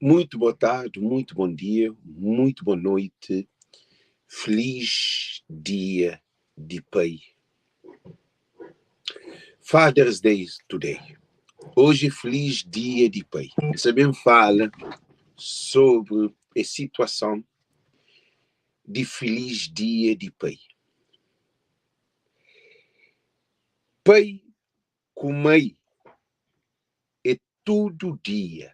Muito boa tarde, muito bom dia, muito boa noite. Feliz dia de Pai. Father's Day today. Hoje, feliz dia de Pai. Você bem fala sobre a situação de feliz dia de Pai. Pai com mãe é todo dia.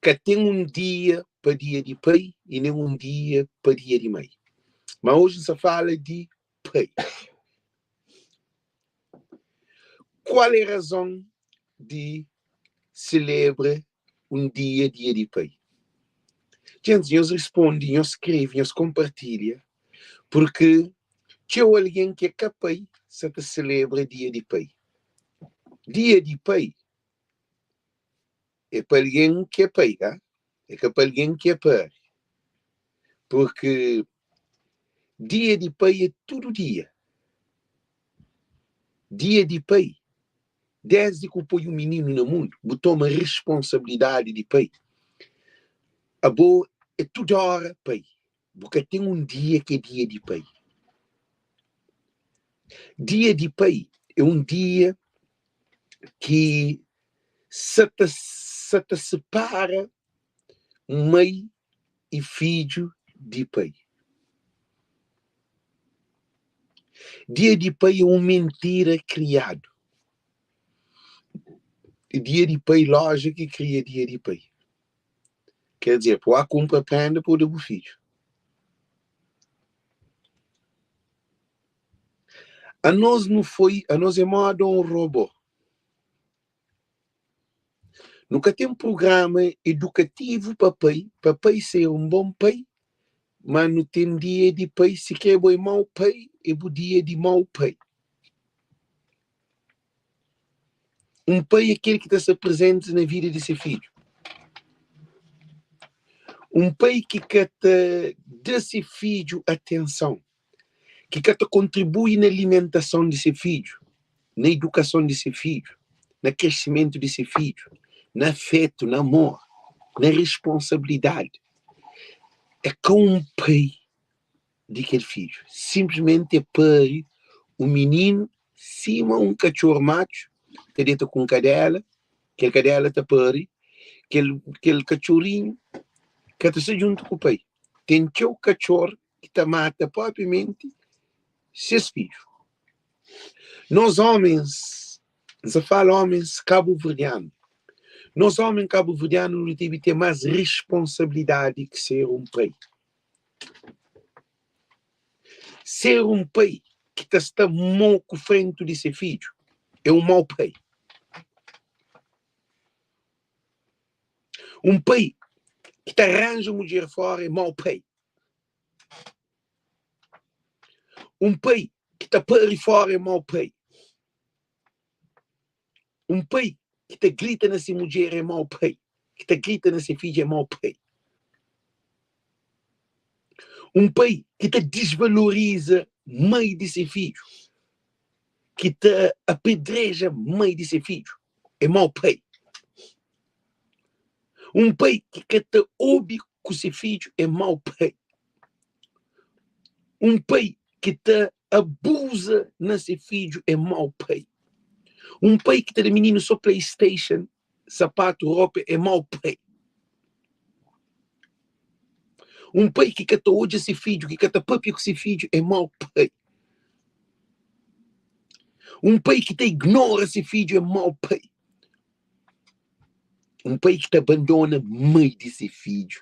Que tem dia para dia de Pai e nem dia para dia de mãe. Mas hoje se fala de Pai. Qual é a razão de celebrar dia de Pai? Gente, eles respondem, eles escrevem, eles compartilham, porque tinha alguém que é capaz de celebrar dia de Pai. Dia de Pai é para alguém que é Pai, tá? É para alguém que é Pai. Porque dia de Pai é todo dia. Dia de Pai, desde que põe um menino no mundo, toma responsabilidade de Pai. A boa é toda hora Pai. Porque tem dia que é dia de Pai. Dia de Pai é dia que se te separa mãe e filho de Pai. Dia de Pai é uma mentira criado. Dia de Pai, lógico que cria dia de Pai. Quer dizer, pô, a compra prenda por o filho. A nós não foi, a nós é modo um robô. Nunca tem um programa educativo para pai ser um bom pai, mas não tem dia de pai, se quer bom mau pai, é o dia de mau pai. Um pai é aquele que está presente na vida de seu filho. Um pai que quer dar seu filho atenção, que quer contribuir na alimentação de seu filho, na educação de seu filho, no crescimento de seu filho, no afeto, no amor, na responsabilidade. É com um pai de aquele filho. Simplesmente é pai, um menino, cima um cachorro macho, que deita com cadela, aquele cadela está pai, aquele cachorrinho, que está junto com o pai. Tem o cachorro que está mata propriamente seus filhos. Nós homens, se fala homens cabo-verdianos, nós homens cabo-verdianos não temos que ter mais responsabilidade que ser um pai. Ser um pai que está moco frente de seu filho é um mau pai. Um pai que te arranja uma mulher fora é mau pai. Um pai que te pare fora é mau pai. Um pai que te grita nessa mulher é mau pai. Que te grita nessa filha é mau pai. Um pai que te desvaloriza mãe de seu filho, que te apedreja mãe de seu filho, é mau pai. Um pai que te ouve com seu filho é mau pai. Um pai que te abusa na seu filho é mau pai. Um pai que te dá menino só PlayStation, sapato, roupa é mau pai. Um pai que te odia seu filho, que te papia com seu filho é mau pai. Um pai que te ignora seu filho é mau pai. Um pai que te abandona mãe de seu filho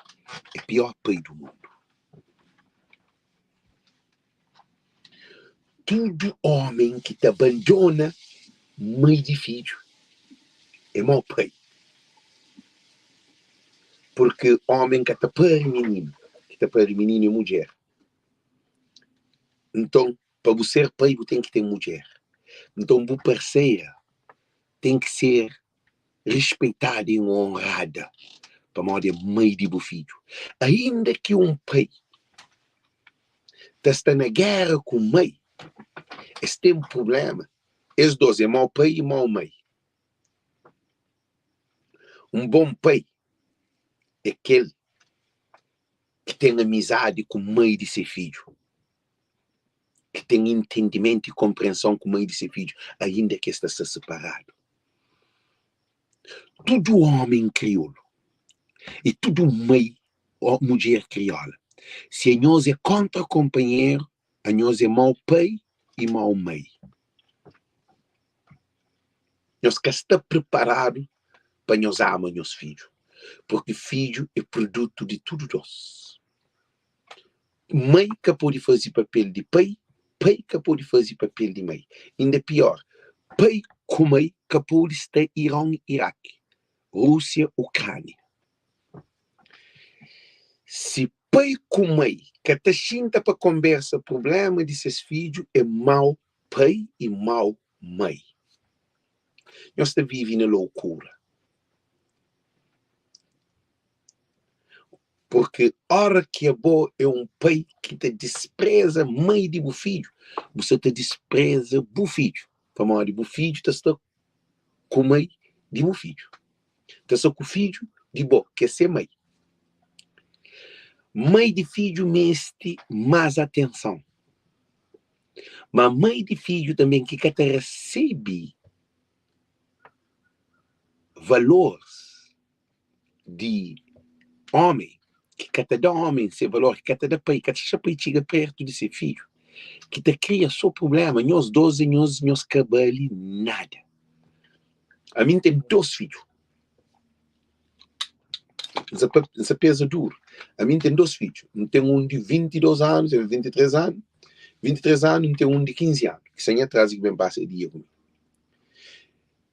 é o pior pai do mundo. Todo homem que te abandona mãe de filho é mau pai. Porque homem que te pare menino, que te pare menino e mulher. Então, para você ser pai, você tem que ter mulher. Então, o parceiro tem que ser respeitada e honrada para modo de mãe de bo filho. Ainda que um pai está na guerra com mãe, esse tem um problema. Esses dois é mau pai e mau mãe. Um bom pai é aquele que tem amizade com a mãe de seu filho, que tem entendimento e compreensão com a mãe de seu filho, ainda que está separado. Todo homem crioulo e todo mãe ou mulher crioula, se a nós é contra o companheiro, a nós é mau pai e mau mãe. Nós que está preparado para nós amar nossos filhos, porque filho é produto de tudo nós. Mãe que pode fazer papel de pai, pai que pode fazer papel de mãe. Ainda pior, pai com mãe que pode estar Irã, Iraque, Rússia, Ucrânia. Se pai com mãe que está sinta para conversa problema de seus filhos, é mau pai e mau mãe. Nós estamos vivendo na loucura. Porque a hora que é bom é um pai que te despreza a mãe de o filho, você te despreza o filho. Para mãe de o filho, você está com a mãe de o filho. Você está com o filho de bom, quer ser mãe. Mãe de filho merece mais atenção. Mas mãe de filho também que recebe valores de homem, que cada homem esse valor, que cada pai, que deixa pai chega perto de seu filho, que te cria só problema, nós 12, nós cabali nada. A mim tem 2 filhos. Essa pesa duro. A mim tem 2 filhos. Tem um de 22 anos, 23 anos. 23 anos, tem um de 15 anos. Que sem atrás que vem passa dia comigo.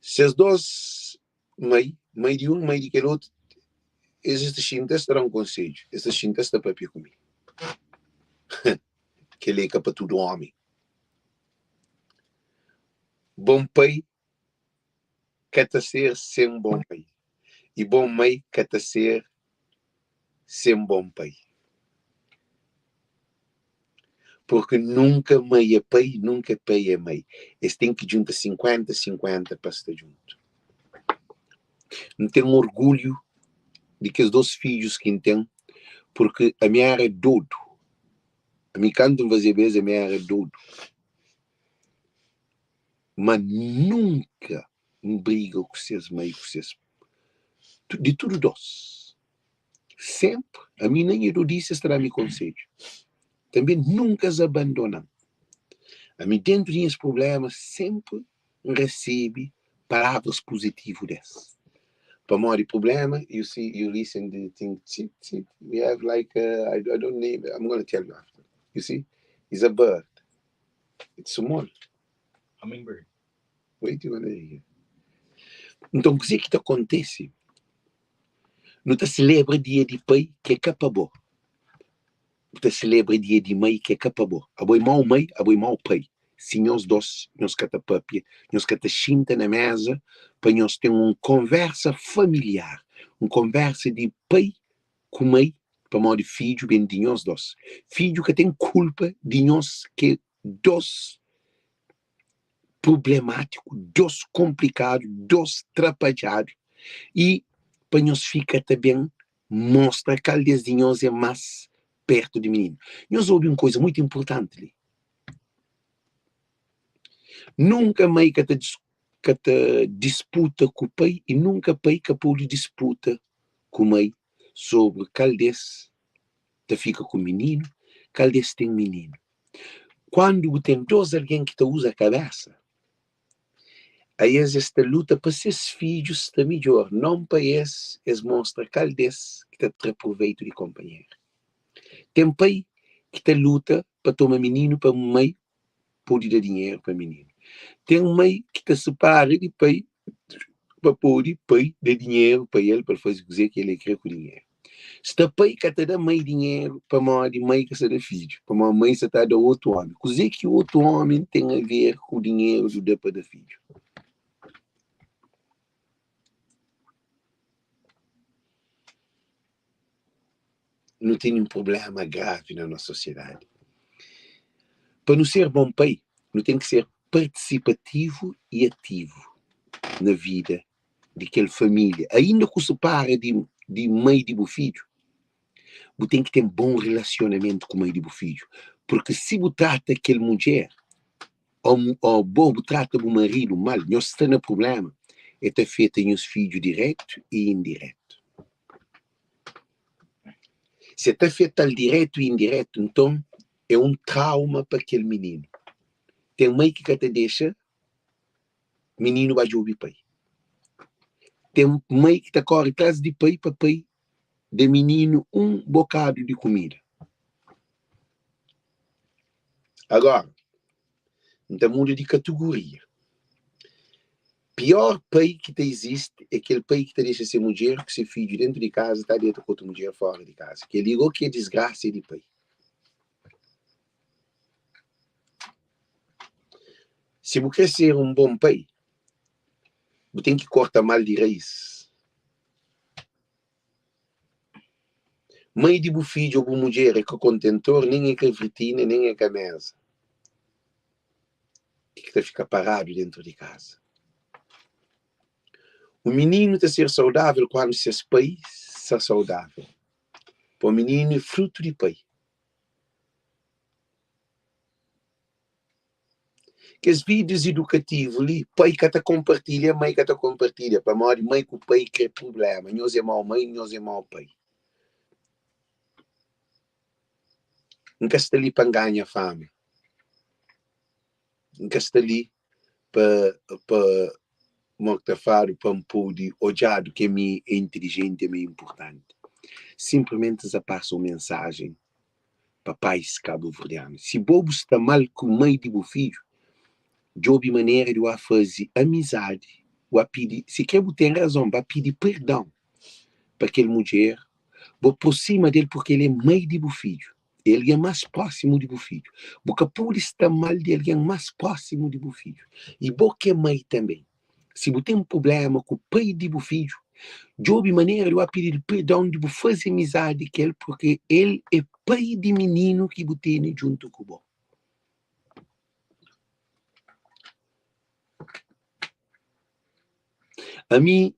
Esses 2, mãe de um, mãe de aquele outro, esses chintas terão um conselho. Esses chintas estão para comigo. Que ele é para todo homem. Bom pai quer ser sem um bom pai. E bom mãe quer ser sem um bom pai. Porque nunca mãe é pai, nunca pai é mãe. Eles têm que juntar 50-50 para estar junto. Não tenho orgulho de que os 2 filhos que tem, porque a minha era doido. A minha canto fazer vez, a minha era doido. Mas nunca briga com seus mães, com seus... De tudo 2. Sempre. A mim nem eu disse estará me conselho. Também nunca se abandonam. A mim dentro desse problema sempre recebe palavras positivas dessas. Para more problema, you listen to think, we have like, I don't name it, I'm going to tell you after. You see, it's a bird. It's small. Hummingbird. Wait, you want to hear. Então, o que acontece? Não te celebra dia de pai que é capaz. Te celebra dia de mãe que é capaz. A boi mau mãe, a boi mau pai. Se nós 2, nós que papia, nós que senta na mesa, para nós ter uma conversa familiar, uma conversa de pai com mãe, para modo de filho, bem de nós 2. Filho que tem culpa de nós que 2 problemáticos, 2 complicados, 2 atrapalhados, e para nós fica também, mostra que às vezes nós é mais perto de menino. Nós ouvimos uma coisa muito importante ali. Nunca mãe que te disputa com o pai e nunca pai que pode disputa com a mãe sobre caldes te fica com o menino, caldes tem menino. Quando tem 2 alguém que te usa a cabeça, aí esta luta para seus filhos está melhor, não para eles mostra caldes que te aproveita de companheiro. Tem pai que te luta para tomar menino para mãe pode dar dinheiro para menino. Tem mãe que te separa de pai para poder pai dar dinheiro para ele para fazer dizer que ele quer com dinheiro. Se o pai que te dá mãe dinheiro para mãe que se dá filho, para uma mãe se está dá outro homem. Dizer que o outro homem tem a ver com o dinheiro do dá para dar filho. Não tem um problema grave na nossa sociedade. Para não ser bom pai, não tem que ser participativo e ativo na vida de aquela família, ainda que se para de mãe de filho, você tem que ter um bom relacionamento com a mãe de filho. Porque se você trata aquela mulher, ou você trata o marido mal, não está no problema, é feito em os filhos direto e indireto. Se está feito al direto e indireto, então é um trauma para aquele menino. Tem mãe que te deixa, menino vai ouvir pai. Tem mãe que te corre atrás de pai para pai de menino um bocado de comida. Agora, então muda de categoria. Pior pai que te existe é aquele pai que te deixa ser mulher, que se filho dentro de casa, está dentro com outra mulher fora de casa. Que ligou que é desgraça de pai. Se você quer ser um bom pai, você tem que cortar mal de raiz. Mãe de filho ou mulher é que contentor, nem é que fritina, nem é que mesa. Que fica parado dentro de casa. O menino tem que ser saudável quando se é pai, ser saudável. O menino é fruto de pai. Que os vídeos educativos ali, pai que te compartilha, mãe que te compartilha. Para mãe com o pai que é problema. Nós é mau mãe, nós é mau pai. Nunca está ali para ganhar fama. Nunca está ali para mostrar para um poder odiado que é inteligente, é importante. Simplesmente já passa uma mensagem para pais cabo-verdianos. Se bobo está mal com mãe de filho, de outra maneira de fazer amizade, pedir, se quer ter razão, vai pedir perdão para aquela mulher, vou por cima dele porque ele é mãe de filho. Ele é mais próximo de filho. Porque pode estar mal de alguém mais próximo de filho. E porque é mãe também. Se você tem um problema com o pai de filho, de outra maneira ele vai pedir perdão de fazer amizade com ele, porque ele é pai de menino que você tem junto com você. A minha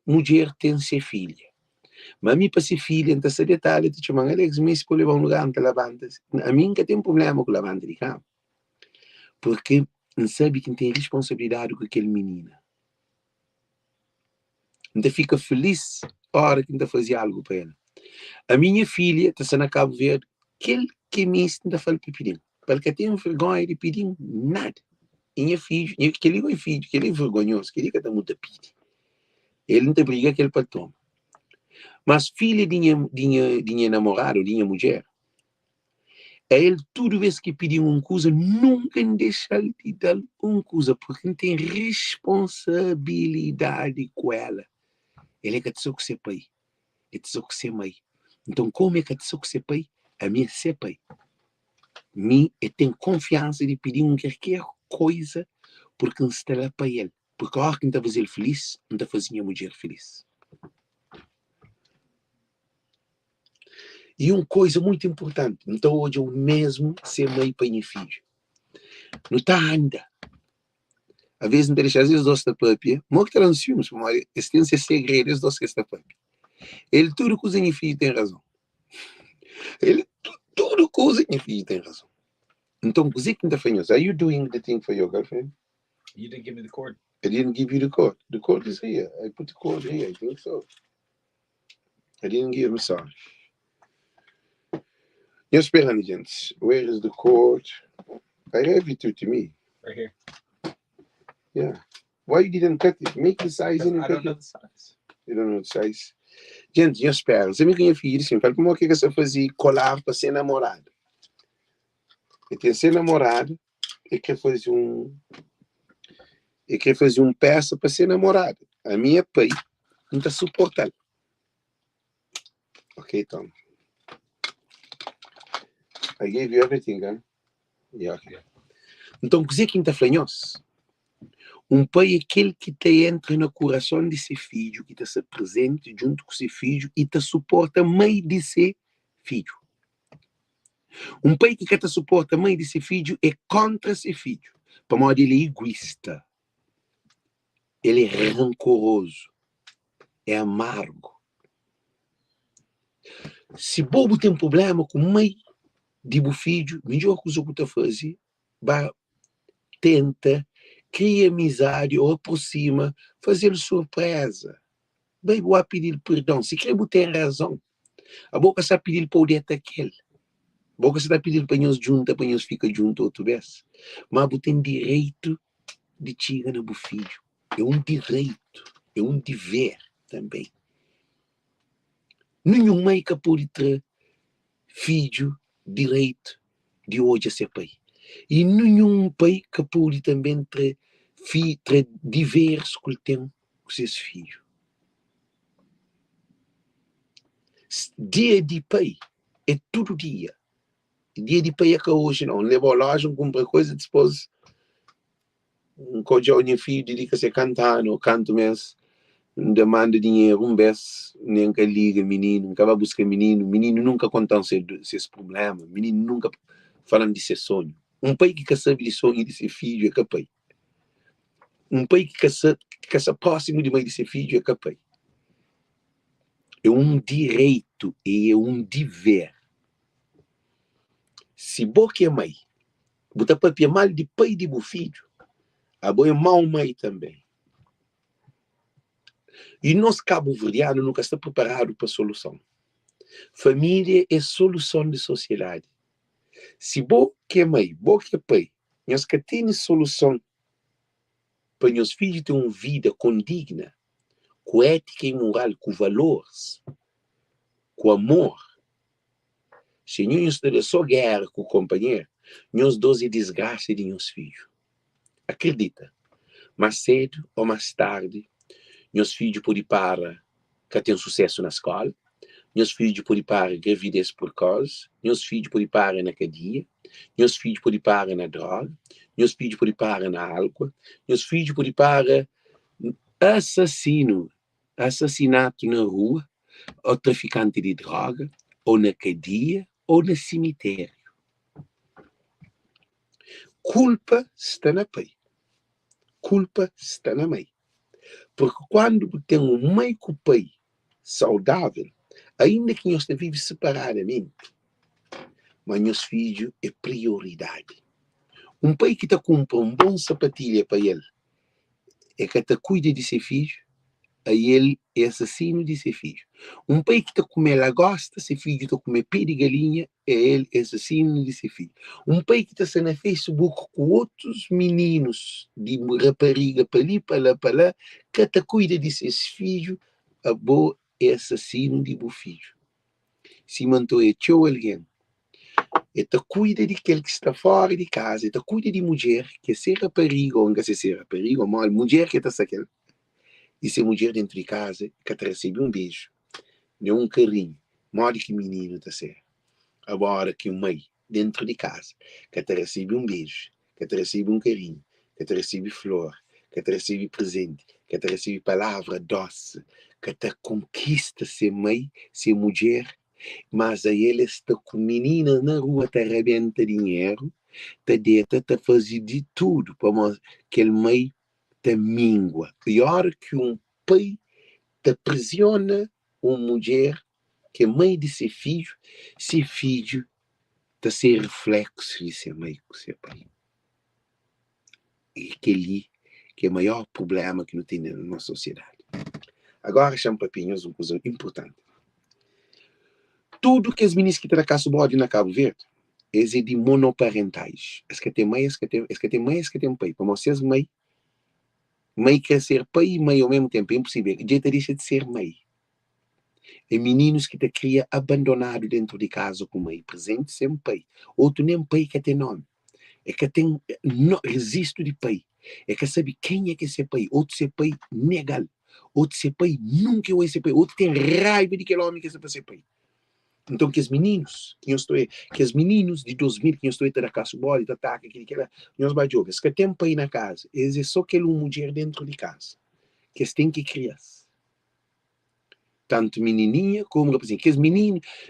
mulher tem ser filha. Mas a mim, para ser filha, então se detalhe, te chamam, Alex, me escolhe um lugar onde levantas. A mim nunca tem problema com levanta de cama. Porque não sabe que tem responsabilidade com aquele menino. Então fica feliz a hora que ainda fazia algo para ela. A minha filha, está sendo a Cabo Verde, que me ainda fala para pedir. Porque tem vergonha de pedir nada. E minha filha, que ele é filho, que ele é vergonhoso, que ele está muito a pedir. Ele não te briga que ele pode tomar. Mas filha de minha namorada, de minha mulher, ele, toda vez que pediu uma coisa, nunca deixa ele de dar uma coisa, porque não tem responsabilidade com ela. Ele é que tem que ser pai. Ele tem que ser mãe. Então, como é que tem que ser pai? A minha ser pai. Eu tenho confiança de pedir qualquer coisa, porque não está lá para ele. Porque a hora que não está a fazer ele feliz, não está a fazer a mulher feliz. E uma coisa muito importante, então hoje eu mesmo ser mãe para minha filha. Não está ainda. Às vezes não deixa, às vezes doce da papia, muito que nos filmes, mas esse tem ser segredo, esse doce da papia. Ele tudo coisa minha filha tem razão. Ele tudo coisa minha filha tem razão. Então, coisa que não está fazendo. Are you doing the thing for your girlfriend? You didn't give me the cord. I didn't give you the cord. The cord is here. I put the cord here. I think so. I didn't give him, sorry. You're speaking, gente. Where is the cord? I have it to me. Right here. Yeah. Why you didn't cut it? Make the size and I don't know the size. You don't know the size. Gente, eu espero. Você me ganha filho, assim, fala como é que você fazia colar para ser namorado. E tem ser namorado e quer fazer peça para ser namorado. A minha pai não está suportando. Ok, Tom. I gave you everything, huh? Yeah, okay. Então, o que está flanhoso? Um pai é aquele que te entra no coração de seu filho, que está presente junto com seu filho e te suporta a mãe de seu filho. Um pai que te suporta a mãe de seu filho é contra seu filho. Para modo ele é egoísta. ele é rancoroso, é amargo. Se bobo tem problema com mãe de filho, melhor coisa que está fazendo, vai tenta, cria amizade ou aproxima, fazer surpresa. Bem, vou pedir perdão. Se quer ter razão, a boca está pedindo para o dedo aquele. A boca está pedindo para nós juntos, para nós ficar juntos outra vez. Mas você tem direito de chegar no filho. É um direito, é um dever também. Nenhum mãe que pode ter filho direito de hoje a ser pai. E nenhum pai que pode também ter deveres que ele tem com seus filhos. Dia de pai é todo dia. Dia de pai é que hoje não. Leva a loja, compra coisa, depois quando o meu filho dedica-se a cantar, não canto mesmo, demanda dinheiro, vez, nem que liga menino, nunca vai buscar menino nunca conta seus problemas, menino nunca falando de seu sonho. Um pai que sabe de sonho de seu filho é capaz. Um pai que se próximo de mãe de seu filho é capaz. É um direito e é um dever. Se você é mãe, você pode mal de pai de filho, a boa é mal mãe também. E nós, cabo-verdianos, nunca está preparado para a solução. Família é solução de sociedade. Se você é mãe, você é pai, nós que temos solução para os filhos ter uma vida condigna, com ética e moral, com valores, com amor. Se nós temos só guerra com o companheiro, nós dois é desgraça de nossos filhos. Acredita, mais cedo ou mais tarde, meus filhos podem parar que tem sucesso na escola, meus filhos podem parar gravidez por causa, meus filhos podem parar na cadeia, meus filhos podem parar na droga, meus filhos podem parar na álcool, meus filhos podem parar assassinato na rua, ou traficante de droga, ou na cadeia, ou no cemitério. Culpa está na pai. Culpa está na mãe. Porque quando tem um mãe com o pai saudável, ainda que nós vivemos separadamente, mas meus filhos é prioridade. Um pai que está compra um bom sapatilha para ele, é que está cuida de seu filho, aí ele é assassino de seu filho. Um pai que está comer lagosta, seu filho está comer pé de galinha, é ele é assassino de seu filho. Um pai que está no Facebook com outros meninos de rapariga para ali, para lá, que está cuida de seus filhos, a boa é assassino de seu filho. Se mantou é teu alguém, ele cuida de aquele que está fora de casa, ele cuida de mulher, que é ser rapariga, ou não quer ser rapariga, ou mal, mulher que está aquele. E se a mulher dentro de casa, que te recebe um beijo, nem um carinho, maior que menino está certo. Agora que mãe, dentro de casa, que te recebe um beijo, que te recebe um carinho, que te recebe flor, que te recebe presente, que te recebe palavra doce, que te conquista ser mãe, ser mulher, mas aí ele está com menina na rua, te arrebenta dinheiro, te deita, te faz de tudo para que ele mãe te mingua. Pior que um pai te pressiona uma mulher que é mãe de seu filho te ser reflexo de ser mãe com seu pai. E aquele que é o maior problema que não tem na nossa sociedade. Agora, chamo papinhos uma coisa importante. Tudo que as meninas que estão na casa bode na Cabo Verde é de monoparentais. As que tem mãe, as que tem mãe, as que tem pai. Para vocês, mãe quer ser pai e mãe ao mesmo tempo. É impossível. Já deixa de ser mãe. É meninos que te cria abandonado dentro de casa com mãe. Presente sempre pai. Outro nem pai que tem nome. É que tem registro de pai. É que sabe quem é que é ser pai. Outro ser pai legal. Outro ser pai nunca vai ser pai. Outro tem raiva de aquele homem que é para ser pai. Então, que os meninos, que os meninos de 2000, que eu estou na casa bola, que ataca, nós vai jogar. Que tem pai na casa, eles é só aquela mulher dentro de casa, que eles têm que criar. Tanto menininha como, que as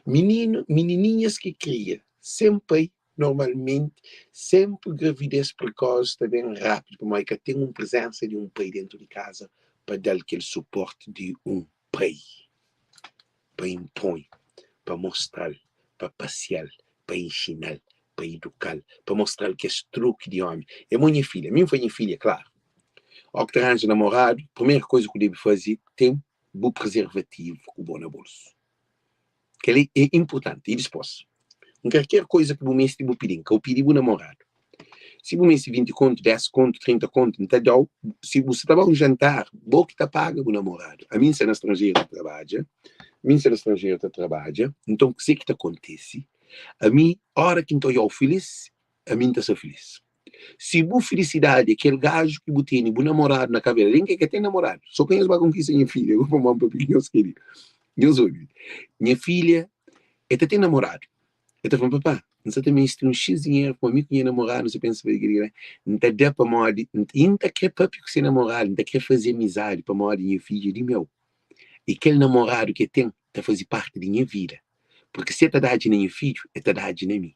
menininhas que cria, sem pai, normalmente, sempre gravidez precoce também rápido, mas que tem uma presença de um pai dentro de casa para dar aquele suporte de um pai, para impor, para mostrar, para passear, para ensinar, para educar, para mostrar que é truque de homem. É minha filha, claro. Ao que arranja namorado, a primeira coisa que eu devo fazer tem um preservativo com bom na bolsa. Que ele é importante, e depois. Qualquer coisa que o mês te pedir, que eu pedi o namorado. Se o mês 20 conto, 10 conto, 30 conto, então, se você estava um jantar, bom que está paga o namorado. A mim, se é na estrangeira, trabalha. Então, o que acontece? A mim, a hora que estou feliz, a mim está feliz. Se a felicidade é aquele gajo que tem o namorado na cabeça, nem que tem namorado, só conheço uma conquista minha filha, eu vou um pouquinho, eu sou minha filha, ela tem namorado. Eu estou falando, papá, você também tem um X dinheiro para mim com namorado, você pensa, não está dando para morrer, não está querendo papi com seu namorado, não está querendo fazer amizade para morrer minha filha, de meu. E aquele namorado que tem, está fazendo parte da minha vida. Porque se está dando na minha filho, está dando na mim.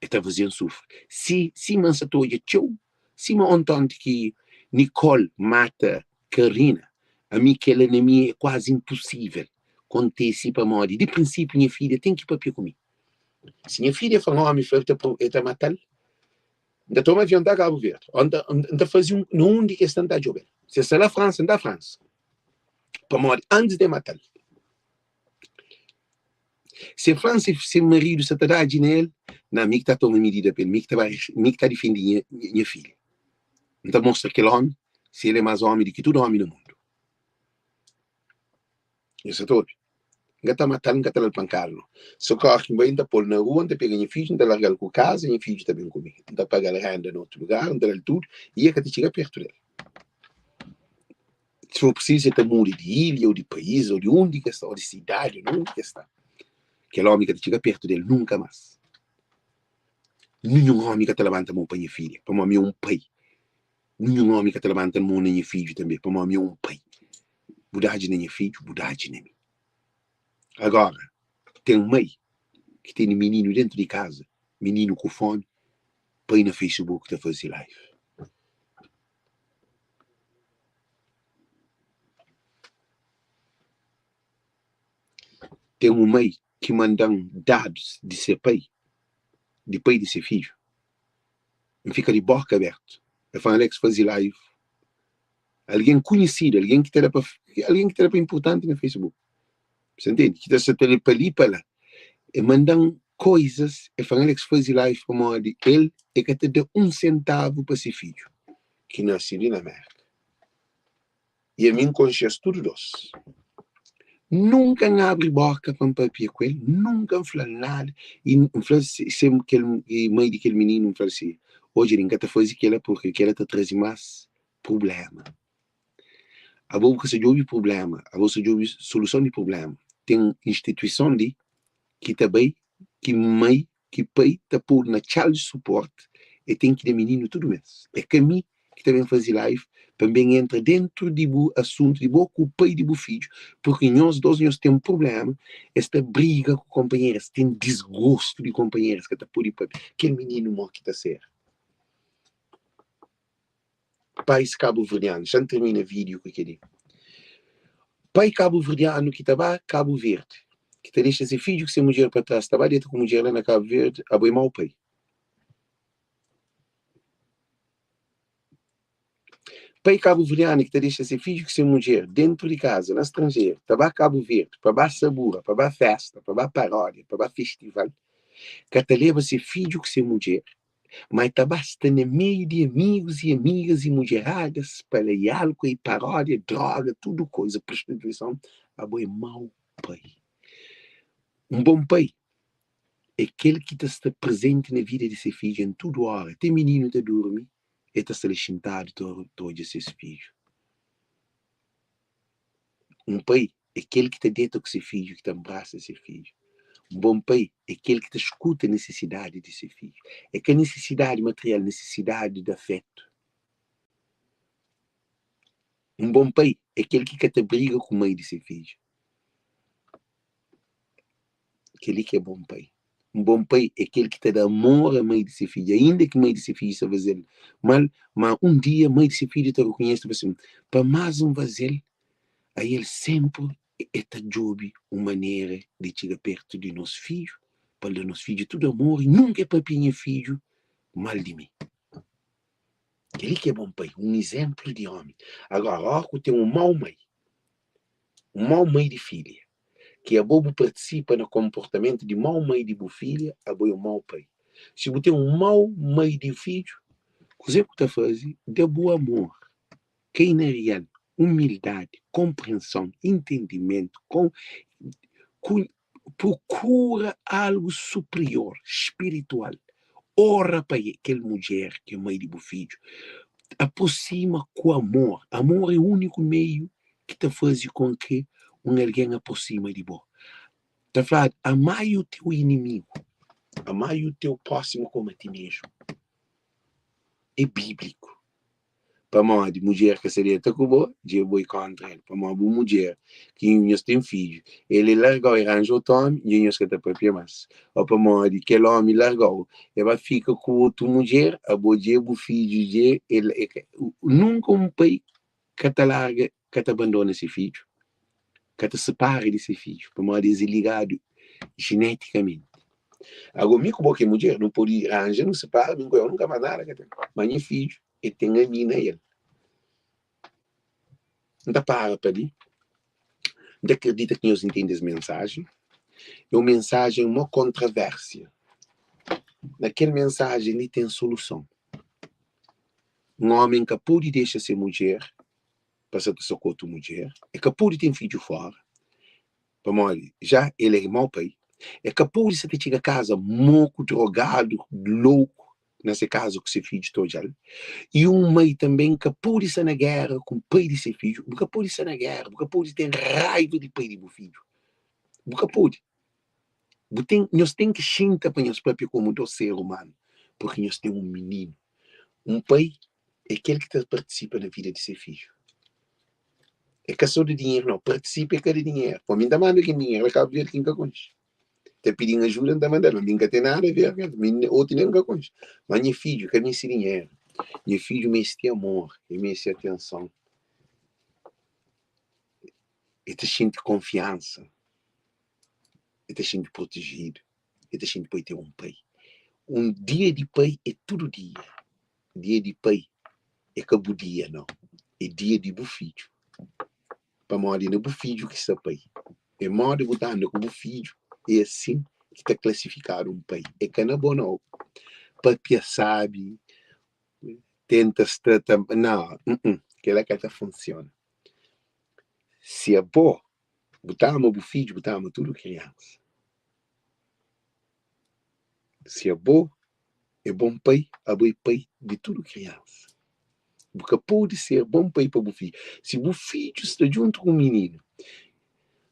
Está fazendo sofrer. Se mansa toda, tchau, se me ontante que Nicole mata Karina, a mim que ela na minha é quase impossível. Acontece para morrer. De princípio, minha filha tem que ir papi comigo. Se minha filha falou, homem, está matando, ainda toma avião da Cabo Verde. Ainda fazia um de questão da jovem. Se é na França, da França. Para morrer antes de matar. Se a França, se o marido se está de nele, não, me que está tomando medida para ele, me que está defendendo minha filha. Então mostra aquele homem, se ele é mais homem do que todo homem no mundo. Isso é todo. Não está matando, não está pancando. Só que ainda pôr na rua, ainda pega minha filha, ainda larga com casa, minha filha está bem comigo. Ainda paga a renda em outro lugar, ainda dá tudo, e é que te chega perto dele. Se for preciso, você muda de ilha, ou de país, ou de onde que está, ou de cidade, ou de onde que está. Aquele homem que te chega perto dele, nunca mais. Nenhum homem que te levanta a mão para minha filha, para mim é um pai. Nenhum homem que te levanta a mão na minha filha também, para mim é um pai. Budade na minha filha, budade na mim. Agora, tem um mãe que tem um menino dentro de casa, menino com fone, põe no Facebook para fazer live. Tem um mãe que manda dados de ser pai de ser filho. E fica de boca aberta. Eu falo, Alex, fazer live. Alguém conhecido, alguém que era para importante no Facebook. Você entende? Que está para ali, para lá. E mandam coisas, e falam, Alex, fazer live para morrer. Ele é que te dá 1 centavo para ser filho, que nasceu na América. E a mim conhece tudo doce. Nunca abre boca para um papel com ele, nunca fala nada. E sempre que mãe daquele menino fala assim, hoje ninguém está fazendo aquilo porque ela está trazendo mais problema. A boca se ouve problema, a boca se ouve solução de problema. Tem instituição de que também, que mãe, que pai está por na child support e tem que dar menino tudo mesmo. É que a mim, que também faz live, também entra dentro do assunto de boa com o pai de filho, porque nós dois temos um problema, esta briga com companheiras, tem desgosto de companheiras que está por aí, aquele menino morre que está certo. País cabo-verdiano, já termina o vídeo com aquele. Pai cabo-verdiano que estava Cabo Verde, que te deixa esse filho que se mulher para trás, estava dentro com mulher lá na Cabo Verde, a boi mau pai. Pai cabo-verdiano que te deixa esse filho que se mulher dentro de casa, na estrangeira, estava Cabo Verde, para sabura, para festa, para paródia, para festival, que te leva esse filho que se mulher, mas estava no meio de amigos e amigas e mulheradas, para álcool e paródia, droga, tudo coisa, prostituição, a boi mau pai. Um bom pai é aquele que está presente na vida desse filho em toda hora. Tem menino que dorme e está sentado todo esses filhos. Um pai é aquele que está dentro com esse filho, que está abraça esse filho. Um bom pai é aquele que escuta a necessidade desse filho. É que a necessidade material, a necessidade de afeto. Um bom pai é aquele que te briga com a mãe desse filho. Aquele que é bom pai. Um bom pai é aquele que te dá amor à mãe de seu filho, ainda que a mãe de seu filho está fazendo mal, mas um dia a mãe de seu filho te reconhece assim, para mais um vazel, aí ele sempre está job uma maneira de chegar perto de nosso filho, para dar nosso filho tudo amor, e nunca é para pinhar filho mal de mim. Aquele que é bom pai, um exemplo de homem. Agora, ó, que tem um mau mãe de filha, que a bobo participa no comportamento de mau mãe de filha, a boi um mau pai. Se você tem um mau mãe de filho, o que você está fazendo? Dê bom amor. Quem é real? Humildade, compreensão, entendimento, procura algo superior, espiritual. Ora para aquela mulher que é mãe de filho. Aproxima com amor. Amor é o único meio que te faz com que alguém aproxima de você. Está falando, amai o teu inimigo, amai o teu próximo como a ti mesmo. É bíblico. Para uma mulher que seria tacubo, eu vou contra ele. Para uma mulher que nós tem filho, ele largou e arranjou o tom, e nós que está para mais. Ou para uma que o homem largou, ele fica com outra mulher, a boa o filho, ele nunca um pai que te larga, que te abandona esse filho, que te separa desse filho, para uma desligado geneticamente. Agora, me como que mulher não pode arranjar, não separa, eu nunca mais nada, mas meu filho, ele tem a mina ele. Não para ali. Não acredita que nós entendemos a mensagem. É uma mensagem, uma controvérsia. Naquela mensagem, ele tem solução. Um homem que pode deixar ser mulher, para ser socorro a mulher, é que pode ter filho fora, para morrer. Já ele é mau pai. É que pode ser ter a casa moco, drogado, louco, nesse caso que seu filho está já. E um mãe também que pode ser na guerra com o pai de seu filho, porque pode ser na guerra, porque pode ter raiva de pai de seu filho. Porque pode. Nós temos que sentar para nós próprios como do ser humano, porque nós temos um menino. Um pai é aquele que participa na vida de seu filho. É que só de dinheiro, não. Participa de dinheiro. Para mim, manda aquele dinheiro, acaba de ver quem que conhece. Te pedindo ajuda, não manda, não tem nada a ver, outro nem nunca conhece. Mas meu filho, que me esse dinheiro. Meu filho me esse amor, me esse atenção. Ele te sente confiança. Ele te sente protegido. Ele te sente para ter um pai. Um dia de pai é todo dia. Dia de pai é cabo dia, não. É dia de filho. Para morrer no filho que está pai. É morrer botando com o filho. É assim que está classificado um pai. É que não é bom, não. Papia sabe, tenta estar. Não, aquela que funciona. Se é bom, botamos o filho, botamos tudo criança. Se é bom pai, é bom pai de tudo criança. Porque pode ser bom pai para o filho. Se o filho está junto com o menino,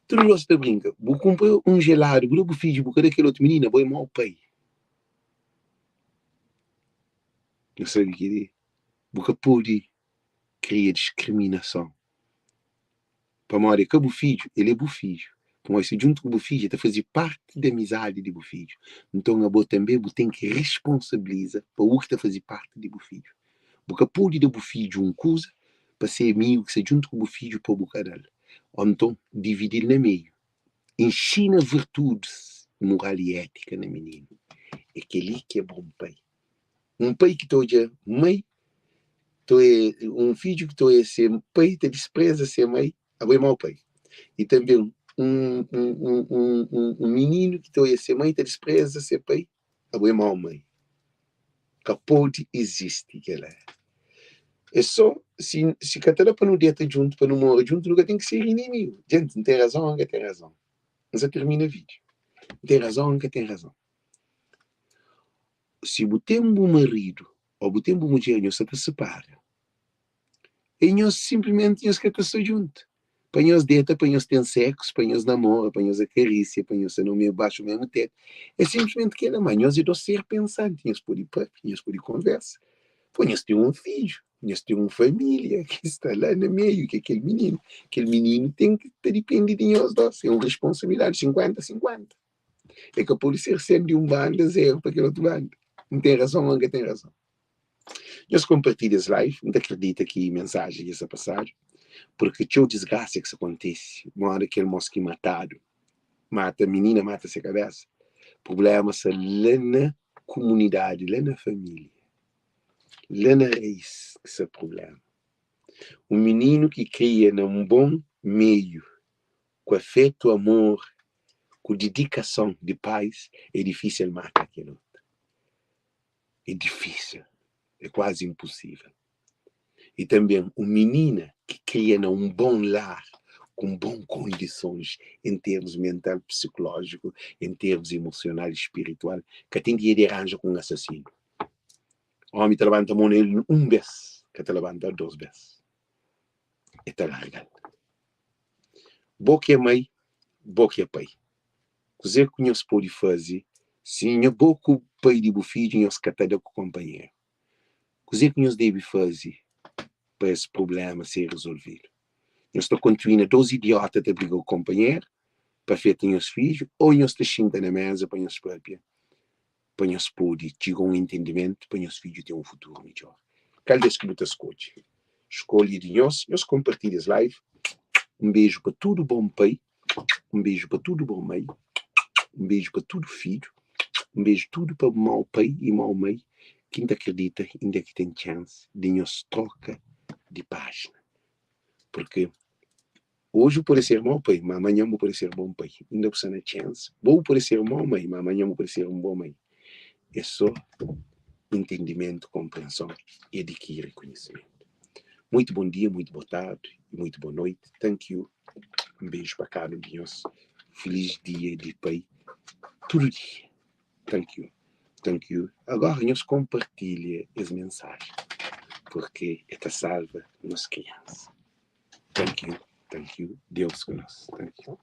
tudo nós está brinca. Vou comprar um gelado, o filho, porque daquele outro menino, é bom mau pai. Não sei o que é. Porque pode criar discriminação. Para morrer que o filho, ele é o filho. Mas se junto com o filho, está fazer parte da amizade do filho. Então, a boa também tem que responsabilizar para o que está fazer parte do filho. Porque pode dar o filho uma coisa para ser amigo, que se junto com o filho para o bocadal. Ou então, dividir no meio. Ensina virtudes, moral e ética no menino. É aquele que é bom pai. Um pai que estou a mãe, um filho que estou a ser pai, te despreza ser mãe, é mau pai. E também um menino que estou a ser mãe, te despreza ser pai, é mau mãe. Que pode existir, galera. É só, se cada para não deitar junto, para não morrer junto, nunca tem que ser inimigo. Gente, não tem razão, nunca tem razão. Mas termina o vídeo. Não tem razão, nunca tem razão. Se você tem um marido, ou você tem uma mulher, você se separa. E nós simplesmente nós que estamos juntos. Para nós deitar, para nós ter sexo, para nós namorar, para nós acariciar, para nós não me baixo mesmo teto. É simplesmente que ela, mas nós é do ser pensante, nós podemos conversar. Pô, nós temos um filho, nós temos uma família que está lá no meio, que é aquele menino tem que depender de nós dois, é uma responsabilidade 50-50. É que pode ser sendo de banda, zero para aquele outro banda. Não tem razão, nunca tem razão. Nós compartilhamos live, não acredita que mensagem essa passagem, porque tinha o desgraça que isso acontece. Uma hora que ele mosca matado, mata a menina, mata a cabeça. Problema é lá na comunidade, lá na família. Lá na raiz, que esse é o problema. Um menino que cria num bom meio, com afeto, amor, com dedicação de pais, é difícil matar aquele outro. É difícil. É quase impossível. E também uma menina que cria num bom lar, com boas condições em termos mental, psicológico, em termos emocional e espiritual, que tem dia de arranjo com um assassino. O homem te levanta a mão nele vez, que te levanta 2 vezes. E te larga. Boa é mãe, boa é pai. Coisa que nós podemos fazer, se nós pouco pai de filho, nós catamos com o companheiro. Coisa que nós devemos fazer para esse problema ser resolvido. Nós estamos continuando 2 idiotas de brigar com o companheiro, para feito os filhos, ou nós estamos na mesa para nós próprios, para nós poder chegar a um entendimento, para nós filhos terem um futuro melhor. Cada vez que você escolhe de nós compartilhamos live. Um beijo para todo bom pai, um beijo para todo bom mãe, um beijo para todo filho, um beijo tudo para mau pai e mau mãe, que ainda acredita, ainda que tem chance de nós troca de página. Porque hoje pode ser mau pai, mas amanhã pode ser bom pai. Ainda precisa de chance. Vou pode ser mau mãe, mas amanhã pode ser bom mãe. É só entendimento, compreensão e adquirir conhecimento. Muito bom dia, muito boa tarde e muito boa noite. Thank you. Um beijo para cada um de nós. Feliz dia de pai. Todo dia. Thank you. Thank you. Agora nós compartilha as mensagens, porque esta salva nossa criança. Thank you. Thank you. Deus conosco. Thank you.